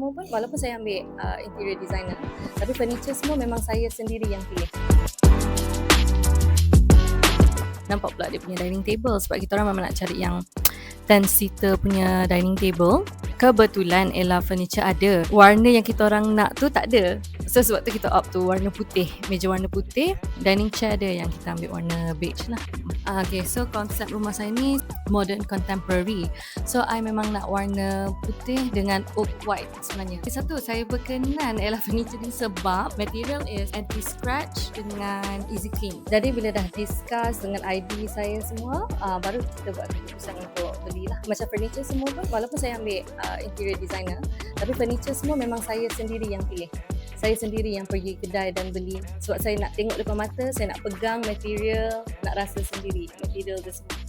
semua pun, walaupun saya ambil interior designer, tapi furniture semua memang saya sendiri yang pilih. Nampak pula dia punya dining table, sebab kita orang memang nak cari yang 10 seater punya dining table. Kebetulan Ella Furniture ada. Warna yang kita orang nak tu tak ada. So sebab tu kita opt tu warna putih. Meja warna putih. Dining chair ada yang kita ambil warna beige lah. Okay, so konsep rumah saya ni modern contemporary. So I memang nak warna putih dengan oak white sebenarnya. Satu, saya berkenan Ella Furniture ni sebab material is anti-scratch dengan easy clean. Jadi bila dah discuss dengan ID saya semua, baru kita buat keputusan untuk belilah. Macam furniture semua pun, walaupun saya ambil interior designer, tapi furniture semua memang saya sendiri yang pilih. Saya sendiri yang pergi kedai dan beli. Sebab saya nak tengok depan mata, saya nak pegang material, nak rasa sendiri material tersebut.